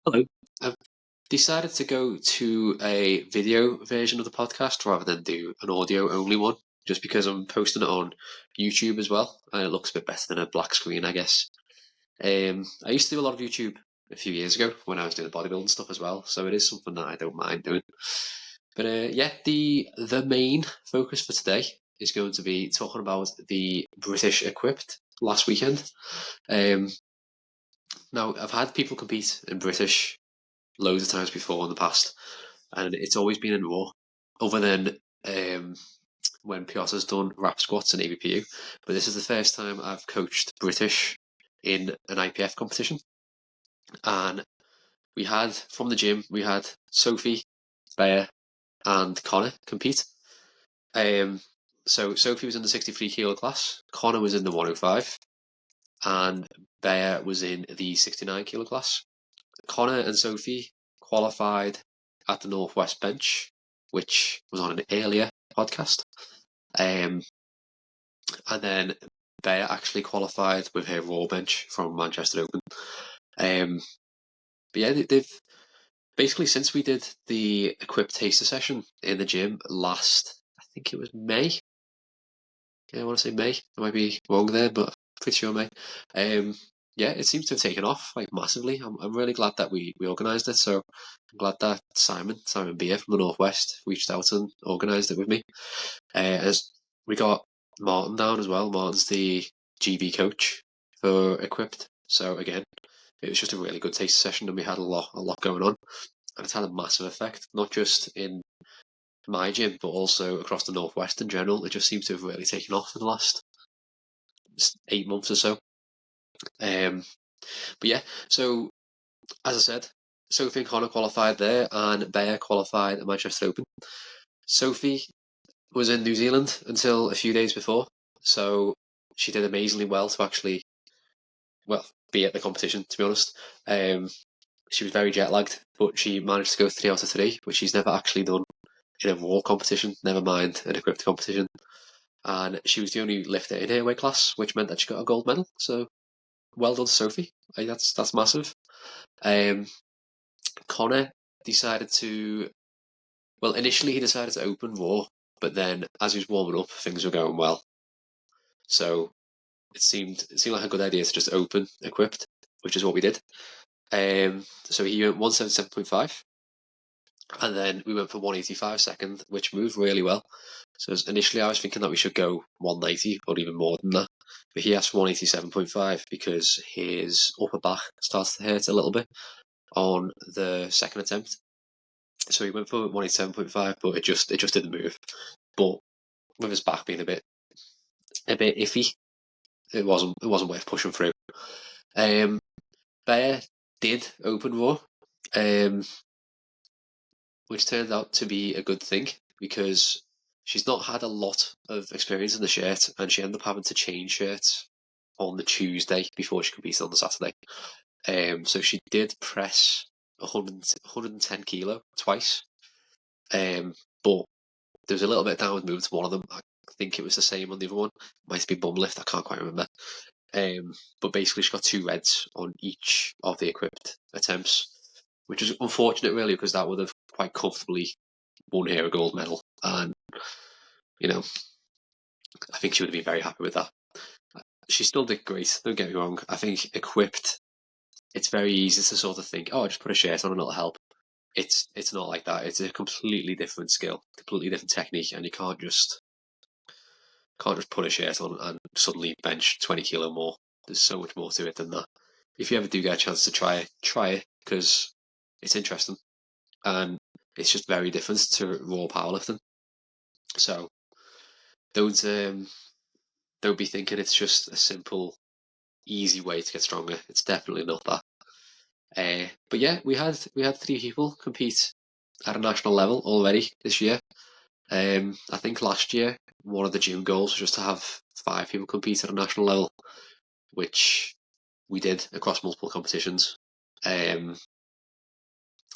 Hello. I've decided to go to a video version of the podcast rather than do an audio only one, just because I'm posting it on YouTube as well, and it looks a bit better than a black screen, I guess. I used to do a lot of YouTube a few years ago when I was doing bodybuilding stuff as well, so it is something that I don't mind doing. But yeah, the main focus for today is going to be talking about the British Equipped last weekend. Now, I've had people compete in British loads of times before in the past, and it's always been in Raw, other than when Piotr's done wrap squats and ABPU. But this is the first time I've coached British in an IPF competition, and we had from the gym Sophie, Bear, and Connor compete. So Sophie was in the 63 kilo class, Connor was in the 105, and Bear was in the 69 kilo class. Connor and Sophie qualified at the Northwest bench, which was on an earlier podcast. And then Bear actually qualified with her raw bench from Manchester Open. But yeah, they've basically, since we did the equipped taster session in the gym last, I think it was May. Yeah, I want to say May. I might be wrong there, but pretty sure May. Yeah, it seems to have taken off like massively. I'm really glad that we organised it. So I'm glad that Simon Beer from the Northwest reached out and organised it with me. As we got Martin down as well. Martin's the GB coach for Equipped. So again, it was just a really good taste session, and we had a lot going on, and it's had a massive effect, not just in my gym, but also across the Northwest in general. It just seems to have really taken off in the last 8 months or so. But yeah, so as I said, Sophie and Connor qualified there, and Bear qualified at Manchester Open. Sophie was in New Zealand until a few days before, so she did amazingly well to actually, be at the competition, to be honest. She was very jet lagged, but she managed to go 3 out of 3, which she's never actually done in a raw competition, never mind an equipped competition. And she was the only lifter in her weight class, which meant that she got a gold medal. So well done, Sophie. That's massive. Connor decided to, initially he decided to open raw, but then as he was warming up, things were going well. So it seemed like a good idea to just open equipped, which is what we did. So he went 177.5, and then we went for 185 second, which moved really well. So initially I was thinking that we should go 190 or even more than that, but he asked for 187.5 because his upper back started to hurt a little bit on the second attempt. So he went for 187.5, but it just didn't move. But with his back being a bit iffy, it wasn't worth pushing through. Bear did open raw, which turned out to be a good thing because she's not had a lot of experience in the shirt, and she ended up having to change shirts on the Tuesday before she competed on the Saturday. So she did press 110 kilo twice, but there was a little bit of downward movement to one of them. I think it was the same on the other one. Might be bum lift, I can't quite remember. But basically she got 2 reds on each of the equipped attempts, which is unfortunate really, because that would have quite comfortably won her a gold medal, and I think she would have been very happy with that. She still did great, don't get me wrong. I think equipped, it's very easy to sort of think, oh, just put a shirt on and it'll help. It's not like that. It's a completely different skill, completely different technique, and you can't just put a shirt on and suddenly bench 20 kilo more. There's so much more to it than that. If you ever do get a chance to try it, because it's interesting, and it's just very different to raw powerlifting. So don't be thinking it's just a simple, easy way to get stronger. It's definitely not that. But yeah, we had 3 people compete at a national level already this year. I think last year one of the gym goals was just to have 5 people compete at a national level, which we did across multiple competitions.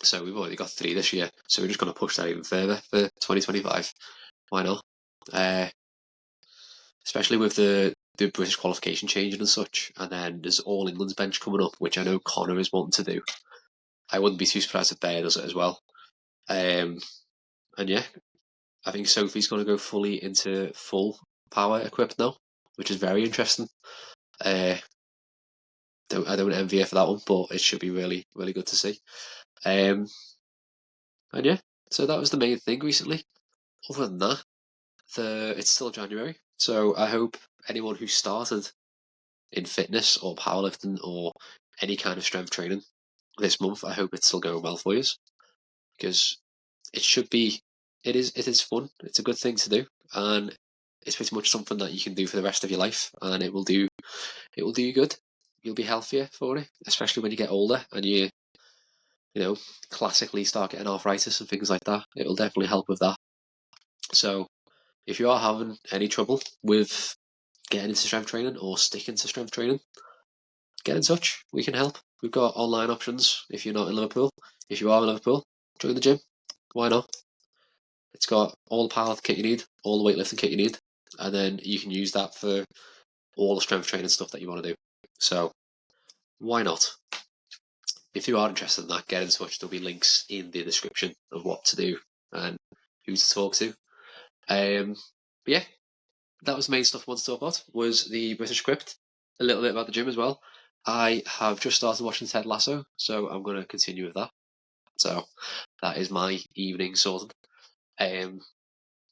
So we've already got 3 this year, so we're just going to push that even further for 2025. Why not? Especially with the British qualification changing and such, and then there's All England's bench coming up, which I know Connor is wanting to do. I wouldn't be too surprised if Bayer does it as well. And yeah, I think Sophie's going to go fully into full power equipped now, which is very interesting. I don't envy her for that one, but it should be really, really good to see. And yeah, so that was the main thing recently. Other than that, it's still January, so I hope anyone who started in fitness or powerlifting or any kind of strength training this month, I hope it's still going well for you, because it should be. It is fun. It's a good thing to do, and it's pretty much something that you can do for the rest of your life, and it will do you good. You'll be healthier for it, especially when you get older and you classically start getting arthritis and things like that. It will definitely help with that. So if you are having any trouble with getting into strength training or sticking to strength training, get in touch. We can help. We've got online options if you're not in Liverpool. If you are in Liverpool, join the gym. Why not? It's got all the powerlifting kit you need, all the weightlifting kit you need, and then you can use that for all the strength training stuff that you want to do. So why not? If you are interested in that, get in touch. There'll be links in the description of what to do and who to talk to. But yeah, that was the main stuff I wanted to talk about, was the British Crypt, a little bit about the gym as well. I have just started watching Ted Lasso, so I'm going to continue with that. So that is my evening sorted.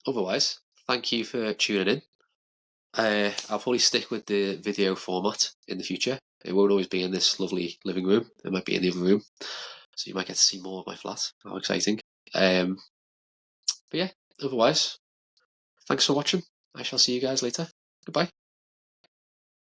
Otherwise, thank you for tuning in. I'll probably stick with the video format in the future. It won't always be in this lovely living room. It might be in the other room, so you might get to see more of my flat. How exciting. But yeah, otherwise, thanks for watching. I shall see you guys later. Goodbye.